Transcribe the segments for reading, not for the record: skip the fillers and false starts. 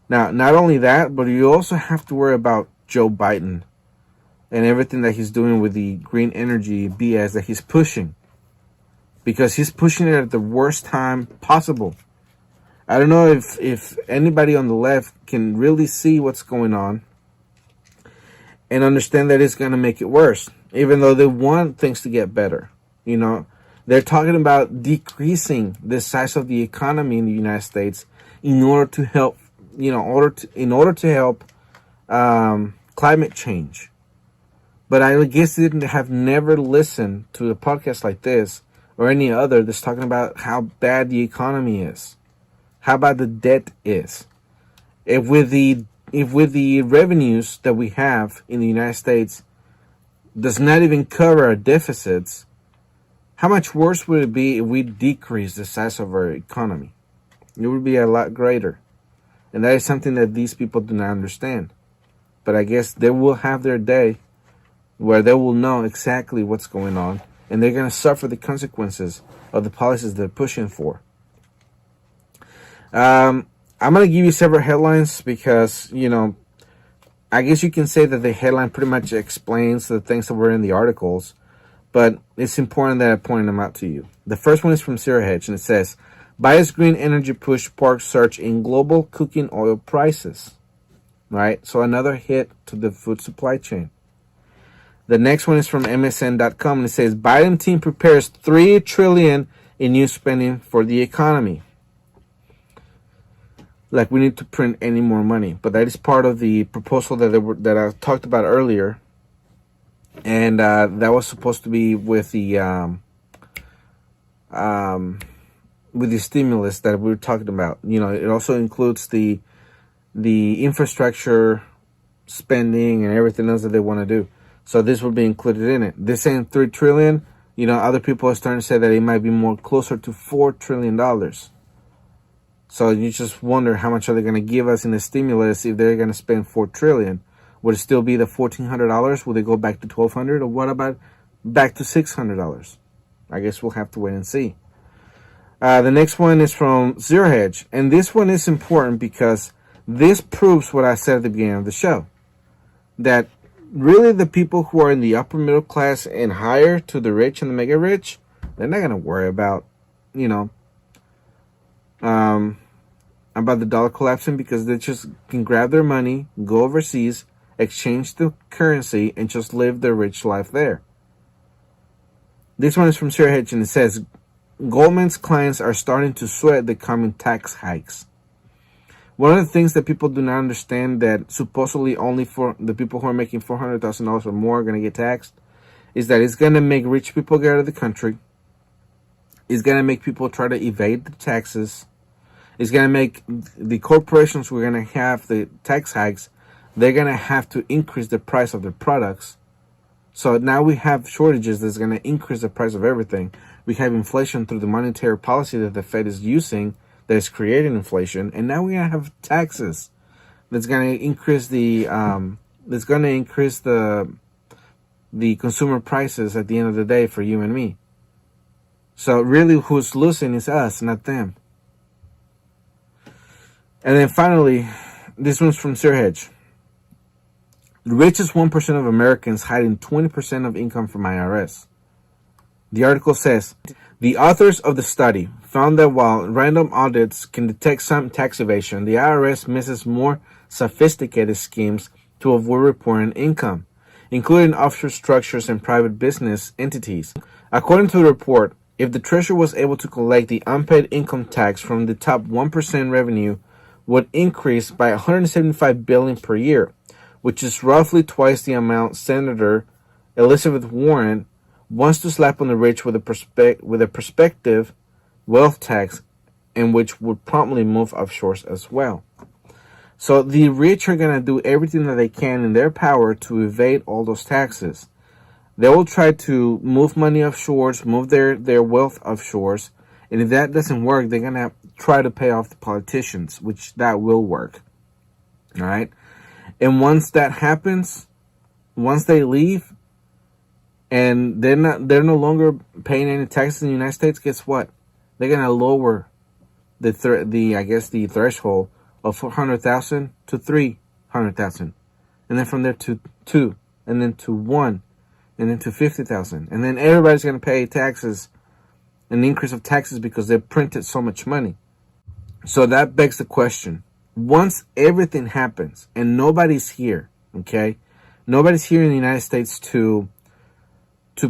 Now, not only that, but you also have to worry about Joe Biden and everything that he's doing with the green energy BS that he's pushing. Because he's pushing it at the worst time possible. I don't know if anybody on the left can really see what's going on and understand that it's going to make it worse, even though they want things to get better. You know, they're talking about decreasing the size of the economy in the United States in order to help, in order to help climate change. But I guess they have never listened to a podcast like this or any other that's talking about how bad the economy is, how bad the debt is. If with the revenues that we have in the United States does not even cover our deficits, how much worse would it be if we decrease the size of our economy? It would be a lot greater. And that is something that these people do not understand. But I guess they will have their day where they will know exactly what's going on, and they're going to suffer the consequences of the policies they're pushing for. I'm going to give you several headlines because, I guess you can say that the headline pretty much explains the things that were in the articles, but it's important that I point them out to you. The first one is from Zero Hedge, and it says, Biased green energy push sparks surge in global cooking oil prices. Right? So another hit to the food supply chain. The next one is from MSN.com, and it says, Biden team prepares $3 trillion in new spending for the economy. Like we need to print any more money. But that is part of the proposal that I talked about earlier. And that was supposed to be with the stimulus that we were talking about. It also includes the infrastructure spending and everything else that they want to do. So this will be included in it. This ain't $3 trillion. Other people are starting to say that it might be more closer to $4 trillion. So you just wonder how much are they going to give us in the stimulus if they're going to spend $4 trillion. Would it still be the $1,400? Will they go back to $1,200? Or what about back to $600? I guess we'll have to wait and see. The next one is from Zero Hedge. And this one is important because this proves what I said at the beginning of the show. That really the people who are in the upper middle class and higher to the rich and the mega rich, they're not going to worry about, about the dollar collapsing because they just can grab their money, go overseas, exchange the currency, and just live their rich life there. This one is from Zero Hedge, and it says, Goldman's clients are starting to sweat the coming tax hikes. One of the things that people do not understand that supposedly only for the people who are making $400,000 or more are going to get taxed is that it's going to make rich people get out of the country. It's going to make people try to evade the taxes. It's going to make the corporations who are going to have the tax hikes, they're going to have to increase the price of their products. So now we have shortages that's going to increase the price of everything. We have inflation through the monetary policy that the Fed is using that is creating inflation, and now we have taxes that's going to increase the consumer prices at the end of the day for you and me. So really, who's losing is us, not them. And then finally, this one's from Zero Hedge. The richest 1% of Americans hiding 20% of income from IRS. The article says, the authors of the study found that while random audits can detect some tax evasion, the IRS misses more sophisticated schemes to avoid reporting income, including offshore structures and private business entities. According to the report, if the Treasury was able to collect the unpaid income tax from the top 1%, revenue would increase by $175 billion per year, which is roughly twice the amount Senator Elizabeth Warren wants to slap on the rich with a prospective wealth tax, and which would promptly move offshore as well. So the rich are going to do everything that they can in their power to evade all those taxes. They will try to move money offshore, move their wealth offshore, and if that doesn't work, they're going to try to pay off the politicians, which that will work. All right? And once that happens, once they leave, and they're no longer paying any taxes in the United States, guess what? They're gonna lower the threshold of 400,000 to 300,000, and then from there to 2, and then to 1, and then to 50,000, and then everybody's going to pay taxes, an increase of taxes because they printed so much money. So that begs the question: once everything happens and nobody's here, okay, nobody's here in the United States to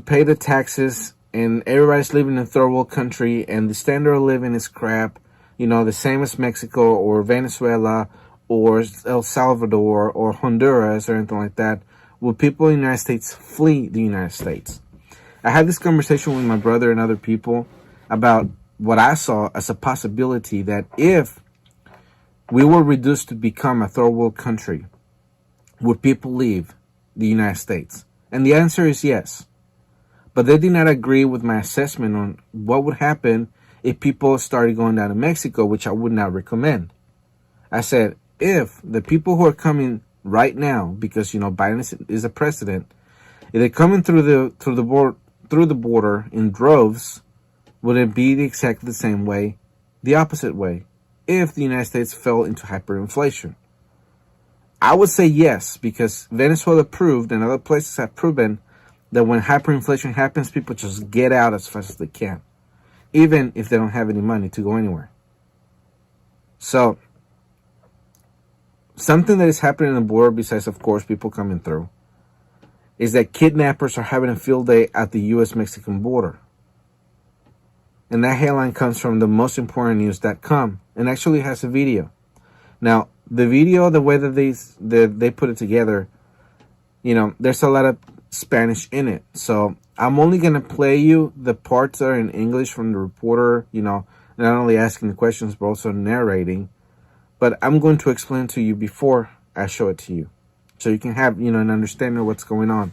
pay the taxes, and everybody's living in a third world country, and the standard of living is crap, the same as Mexico or Venezuela or El Salvador or Honduras or anything like that, will people in the United States flee the United States? I had this conversation with my brother and other people about what I saw as a possibility that if we were reduced to become a third world country, would people leave the United States? And the answer is yes. But they did not agree with my assessment on what would happen if people started going down to Mexico, which I would not recommend. I said, if the people who are coming right now, because Biden is a president, if they're coming through the border in droves, would it be exactly the same way, the opposite way, if the United States fell into hyperinflation? I would say yes, because Venezuela proved, and other places have proven, that when hyperinflation happens, people just get out as fast as they can, even if they don't have any money to go anywhere. So, something that is happening on the border, besides, of course, people coming through, is that kidnappers are having a field day at the U.S.-Mexican border. And that headline comes from the mostimportantnews.com, and actually has a video. Now, the video, the way that they put it together, there's a lot of Spanish in it. So I'm only going to play you the parts that are in English from the reporter, not only asking the questions, but also narrating. But I'm going to explain to you before I show it to you, so you can have, an understanding of what's going on.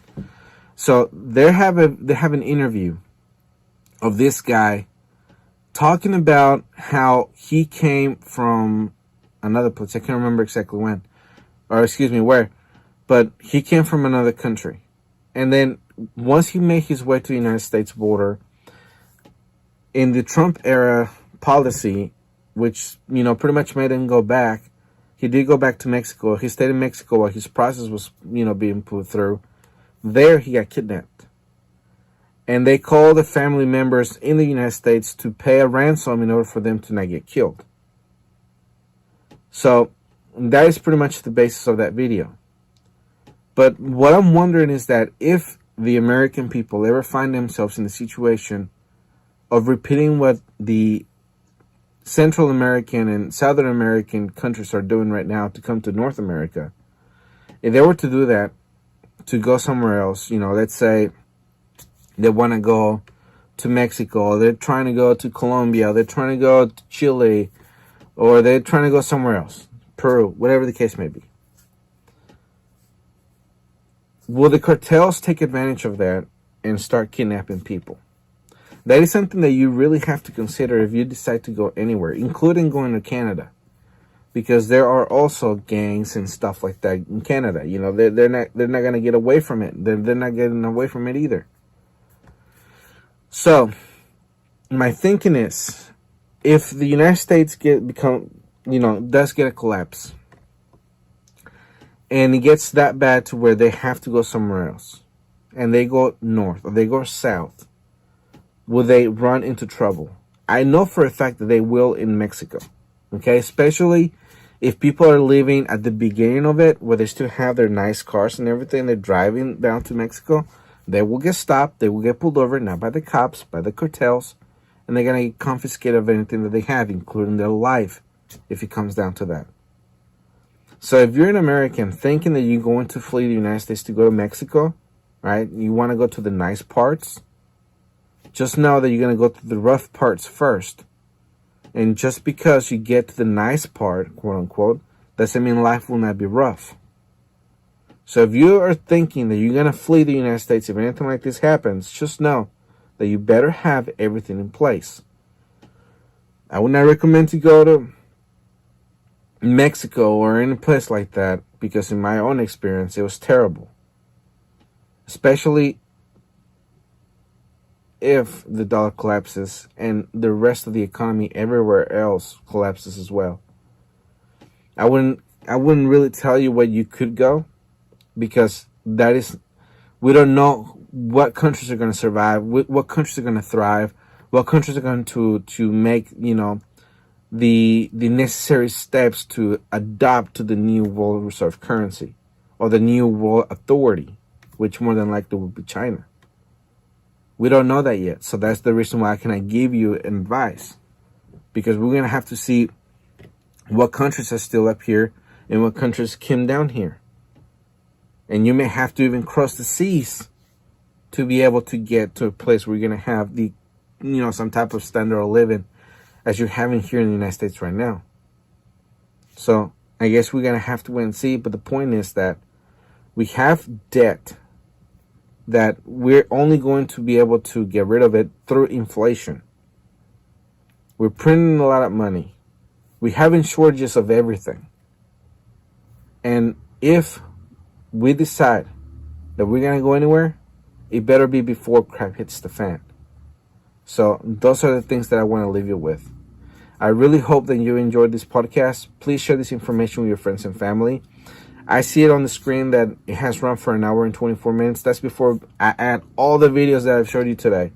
So they have an interview of this guy talking about how he came from another place. I can't remember exactly when, or excuse me, where, but he came from another country. And then once he made his way to the United States border, in the Trump era policy, which, pretty much made him go back, he did go back to Mexico. He stayed in Mexico while his process was, being put through. There he got kidnapped. And they called the family members in the United States to pay a ransom in order for them to not get killed. So that is pretty much the basis of that video. But what I'm wondering is that if the American people ever find themselves in the situation of repeating what the Central American and Southern American countries are doing right now to come to North America, if they were to do that, to go somewhere else, let's say they want to go to Mexico, they're trying to go to Colombia, they're trying to go to Chile, or they're trying to go somewhere else, Peru, whatever the case may be. Will the cartels take advantage of that and start kidnapping people? That is something that you really have to consider if you decide to go anywhere, including going to Canada. Because there are also gangs and stuff like that in Canada. They're not going to get away from it. They're not getting away from it either. So, my thinking is, if the United States does get a collapse, and it gets that bad to where they have to go somewhere else, and they go north or they go south, will they run into trouble? I know for a fact that they will in Mexico. Okay, especially if people are living at the beginning of it, where they still have their nice cars and everything, they're driving down to Mexico, they will get stopped, they will get pulled over, not by the cops, by the cartels, and they're going to get confiscated of anything that they have, including their life, if it comes down to that. So if you're an American thinking that you're going to flee the United States to go to Mexico, right, you want to go to the nice parts, just know that you're going to go through the rough parts first. And just because you get to the nice part, quote unquote, doesn't mean life will not be rough. So if you are thinking that you're going to flee the United States if anything like this happens, just know that you better have everything in place. I would not recommend to go to Mexico or any place like that, because in my own experience, it was terrible. Especially if the dollar collapses and the rest of the economy everywhere else collapses as well. I wouldn't really tell you where you could go, because we don't know what countries are going to survive, what countries are going to thrive, what countries are going to make, the necessary steps to adopt to the new world reserve currency, or the new world authority, which more than likely will be China. We don't know that yet. So that's the reason why I cannot give you advice, because we're going to have to see what countries are still up here and what countries came down here. And you may have to even cross the seas to be able to get to a place where you're going to have the, some type of standard of living as you're having here in the United States right now. So I guess we're going to have to wait and see. But the point is that we have debt that we're only going to be able to get rid of it through inflation. We're printing a lot of money. We're having shortages of everything. And if we decide that we're going to go anywhere, it better be before crap hits the fan. So those are the things that I want to leave you with. I really hope that you enjoyed this podcast. Please share this information with your friends and family. I see it on the screen that it has run for 1 hour and 24 minutes. That's before I add all the videos that I've showed you today.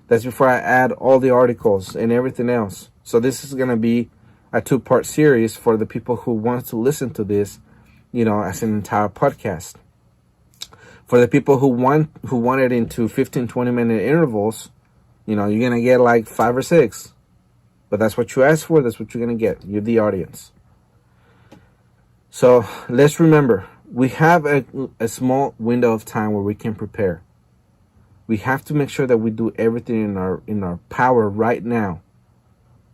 That's before I add all the articles and everything else. So this is going to be a 2-part series for the people who want to listen to this, as an entire podcast. For the people who want it into 15, 20-minute intervals, you're going to get like 5 or 6. But that's what you asked for. That's what you're going to get. You're the audience. So let's remember, we have a small window of time where we can prepare. We have to make sure that we do everything in our power right now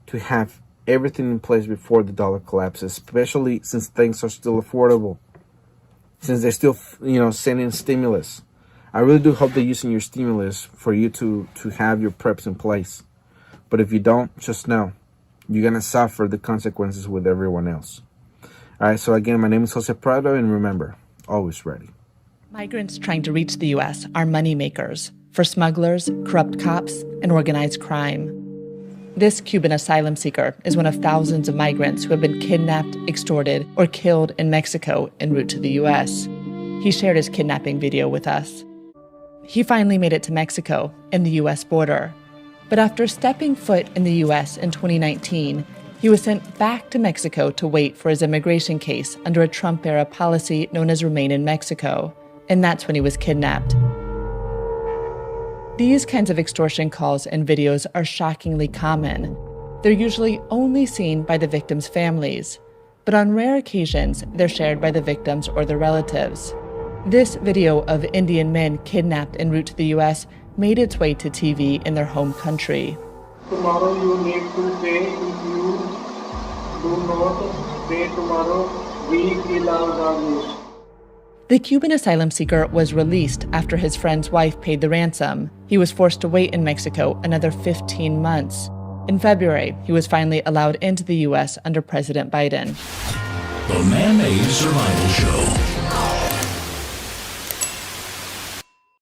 to have everything in place before the dollar collapses, especially since things are still affordable, since they're still, sending stimulus. I really do hope they're using your stimulus for you to have your preps in place. But if you don't, just know you're going to suffer the consequences with everyone else. All right, so again, my name is Jose Prado, and remember, always ready. Migrants trying to reach the U.S. are moneymakers for smugglers, corrupt cops, and organized crime. This Cuban asylum seeker is one of thousands of migrants who have been kidnapped, extorted, or killed in Mexico en route to the U.S. He shared his kidnapping video with us. He finally made it to Mexico and the U.S. border. But after stepping foot in the U.S. in 2019, he was sent back to Mexico to wait for his immigration case under a Trump-era policy known as Remain in Mexico. And that's when he was kidnapped. These kinds of extortion calls and videos are shockingly common. They're usually only seen by the victims' families, but on rare occasions, they're shared by the victims or their relatives. This video of Indian men kidnapped en route to the U.S. made its way to TV in their home country. Tomorrow you need to pay. If you do not pay tomorrow, we kill our dogs. The Cuban asylum seeker was released after his friend's wife paid the ransom. He was forced to wait in Mexico another 15 months. In February, he was finally allowed into the U.S. under President Biden. The Man-Made Survival Show.